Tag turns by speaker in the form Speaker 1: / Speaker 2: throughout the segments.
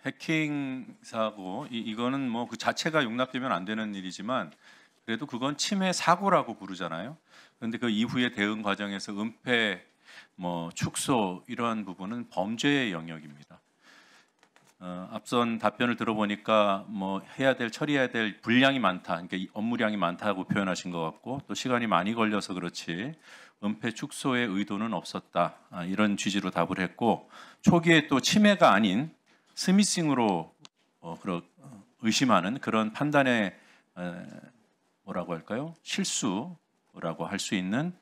Speaker 1: 해킹 사고 이거는 뭐 그 자체가 용납되면 안 되는 일이지만 그래도 그건 침해 사고라고 부르잖아요. 그런데 그 이후의 대응 과정에서 은폐, 뭐 축소 이러한 부분은 범죄의 영역입니다. 앞선 답변을 들어보니까 뭐 해야 될 처리해야 될 분량이 많다, 그러니까 업무량이 많다고 표현하신 것 같고 또 시간이 많이 걸려서 그렇지 은폐 축소의 의도는 없었다, 이런 취지로 답을 했고 초기에 또 침해가 아닌 스미싱으로 의심하는 그런 판단의 뭐라고 할까요? 실수라고 할 수 있는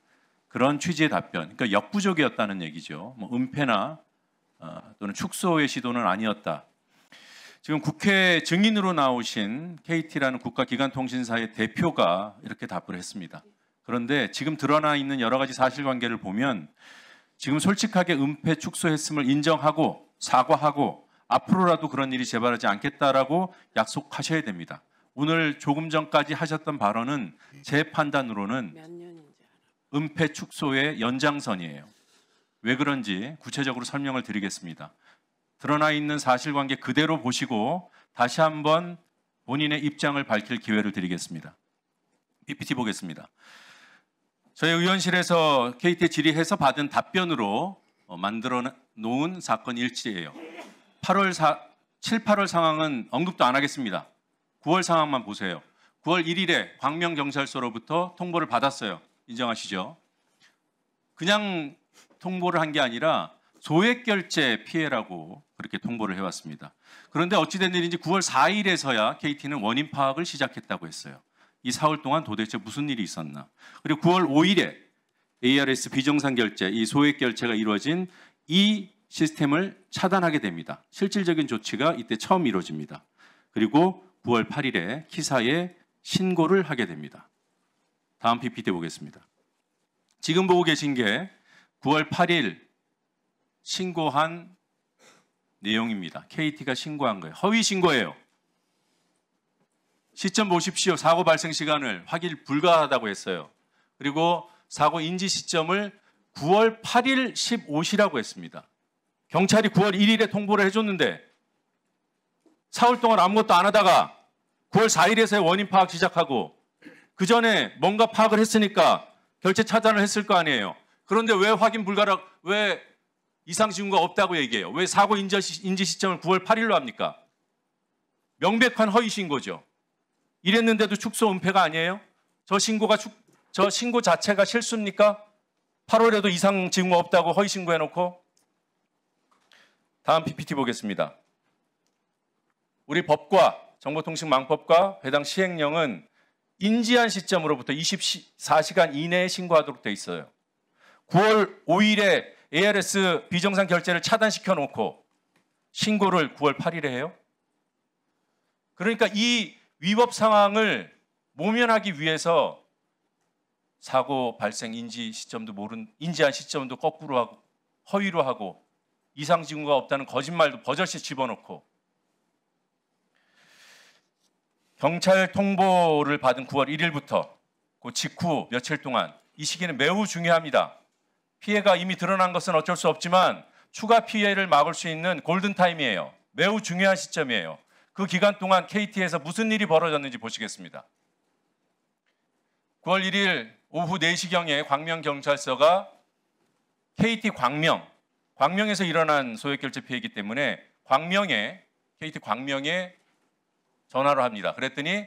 Speaker 1: 그런 취지의 답변, 그러니까 역부족이었다는 얘기죠. 뭐 은폐나 또는 축소의 시도는 아니었다. 지금 국회 증인으로 나오신 KT라는 국가기관통신사의 대표가 이렇게 답을 했습니다. 그런데 지금 드러나 있는 여러 가지 사실관계를 보면 지금 솔직하게 은폐 축소했음을 인정하고 사과하고 앞으로라도 그런 일이 재발하지 않겠다라고 약속하셔야 됩니다. 오늘 조금 전까지 하셨던 발언은 제 판단으로는 은폐 축소의 연장선이에요. 왜 그런지 구체적으로 설명을 드리겠습니다. 드러나 있는 사실관계 그대로 보시고 다시 한번 본인의 입장을 밝힐 기회를 드리겠습니다. PPT 보겠습니다. 저희 의원실에서 KT 질의해서 받은 답변으로 만들어 놓은 사건 일지예요. 7, 8월 상황은 언급도 안 하겠습니다. 9월 상황만 보세요. 9월 1일에 광명경찰서로부터 통보를 받았어요. 인정하시죠? 그냥 통보를 한 게 아니라 소액결제 피해라고 그렇게 통보를 해왔습니다. 그런데 어찌된 일인지 9월 4일에서야 KT는 원인 파악을 시작했다고 했어요. 이 4월 동안 도대체 무슨 일이 있었나. 그리고 9월 5일에 ARS 비정상 결제, 이 소액결제가 이루어진 이 시스템을 차단하게 됩니다. 실질적인 조치가 이때 처음 이루어집니다. 그리고 9월 8일에 키사에 신고를 하게 됩니다. 다음 PPT 보겠습니다. 지금 보고 계신 게 9월 8일 신고한 내용입니다. KT가 신고한 거예요. 허위 신고예요. 시점 보십시오. 사고 발생 시간을 확인 불가하다고 했어요. 그리고 사고 인지 시점을 9월 8일 15시라고 했습니다. 경찰이 9월 1일에 통보를 해줬는데 4월 동안 아무것도 안 하다가 9월 4일에서야 원인 파악 시작하고 그 전에 뭔가 파악을 했으니까 결제 차단을 했을 거 아니에요. 그런데 왜 확인 불가라고, 왜 이상 징후가 없다고 얘기해요? 왜 사고 인지 시점을 9월 8일로 합니까? 명백한 허위 신고죠. 이랬는데도 축소 은폐가 아니에요? 저 신고 자체가 실수입니까? 8월에도 이상 징후 없다고 허위 신고해놓고. 다음 PPT 보겠습니다. 우리 법과 정보통신망법과 해당 시행령은 인지한 시점으로부터 24시간 이내에 신고하도록 돼 있어요. 9월 5일에 ARS 비정상 결제를 차단시켜 놓고 신고를 9월 8일에 해요? 그러니까 이 위법 상황을 모면하기 위해서 사고 발생 인지한 시점도 거꾸로 하고 허위로 하고 이상 징후가 없다는 거짓말도 버젓이 집어넣고 경찰 통보를 받은 9월 1일부터 그 직후 며칠 동안 이 시기는 매우 중요합니다. 피해가 이미 드러난 것은 어쩔 수 없지만 추가 피해를 막을 수 있는 골든타임이에요. 매우 중요한 시점이에요. 그 기간 동안 KT에서 무슨 일이 벌어졌는지 보시겠습니다. 9월 1일 오후 4시경에 광명경찰서가 KT 광명에서 일어난 소액결제 피해이기 때문에 KT 광명에 전화를 합니다. 그랬더니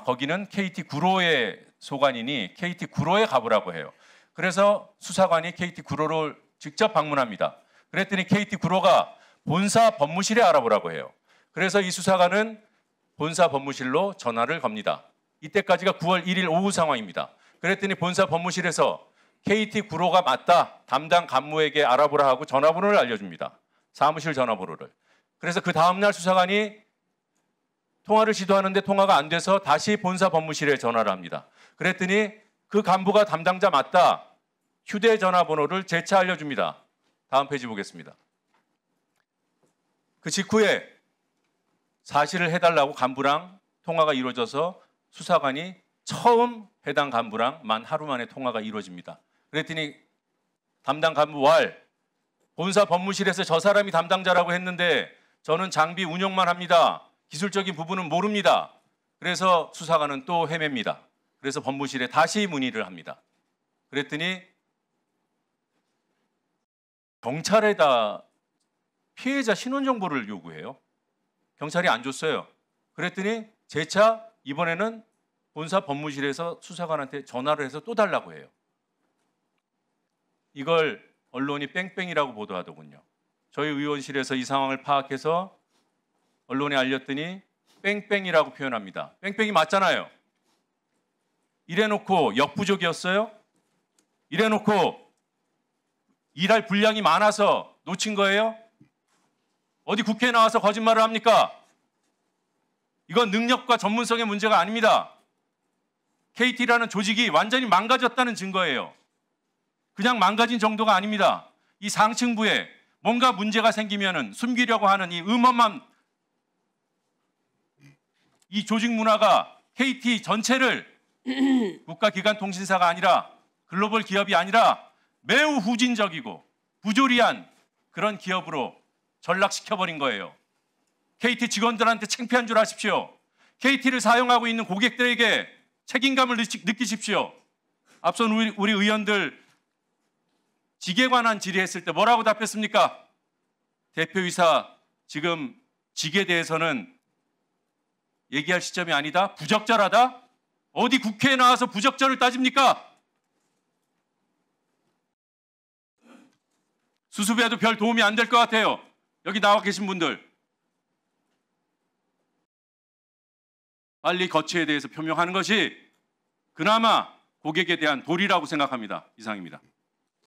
Speaker 1: 거기는 KT 구로의 소관이니 KT 구로에 가보라고 해요. 그래서 수사관이 KT 구로를 직접 방문합니다. 그랬더니 KT 구로가 본사 법무실에 알아보라고 해요. 그래서 이 수사관은 본사 법무실로 전화를 겁니다. 이때까지가 9월 1일 오후 상황입니다. 그랬더니 본사 법무실에서 KT 구로가 맞다, 담당 간무에게 알아보라 하고 전화번호를 알려줍니다. 사무실 전화번호를. 그래서 그 다음날 수사관이 통화를 시도하는데 통화가 안 돼서 다시 본사 법무실에 전화를 합니다. 그랬더니 그 간부가 담당자 맞다, 휴대전화번호를 재차 알려줍니다. 다음 페이지 보겠습니다. 그 직후에 사실을 해달라고 간부랑 통화가 이루어져서 수사관이 처음 해당 간부랑 하루 만에 통화가 이루어집니다. 그랬더니 담당 간부 본사 법무실에서 저 사람이 담당자라고 했는데 저는 장비 운영만 합니다. 기술적인 부분은 모릅니다. 그래서 수사관은 또 헤맵니다. 그래서 법무실에 다시 문의를 합니다. 그랬더니 경찰에다 피해자 신원 정보를 요구해요. 경찰이 안 줬어요. 그랬더니 재차 이번에는 본사 법무실에서 수사관한테 전화를 해서 또 달라고 해요. 이걸 언론이 뺑뺑이라고 보도하더군요. 저희 의원실에서 이 상황을 파악해서 언론에 알렸더니 뺑뺑이라고 표현합니다. 뺑뺑이 맞잖아요. 이래놓고 역부족이었어요? 이래놓고 일할 분량이 많아서 놓친 거예요? 어디 국회에 나와서 거짓말을 합니까? 이건 능력과 전문성의 문제가 아닙니다. KT라는 조직이 완전히 망가졌다는 증거예요. 그냥 망가진 정도가 아닙니다. 이 상층부에 뭔가 문제가 생기면은 숨기려고 하는 이 음험한 이 조직 문화가 KT 전체를 국가기관통신사가 아니라 글로벌 기업이 아니라 매우 후진적이고 부조리한 그런 기업으로 전락시켜버린 거예요. KT 직원들한테 창피한 줄 아십시오. KT를 사용하고 있는 고객들에게 책임감을 느끼십시오. 앞선 우리 의원들 직에 관한 질의했을 때 뭐라고 답했습니까? 대표이사 지금 직에 대해서는 얘기할 시점이 아니다. 부적절하다. 어디 국회에 나와서 부적절을 따집니까? 수습에도 별 도움이 안 될 것 같아요. 여기 나와 계신 분들. 빨리 거취에 대해서 표명하는 것이 그나마 고객에 대한 도리라고 생각합니다. 이상입니다.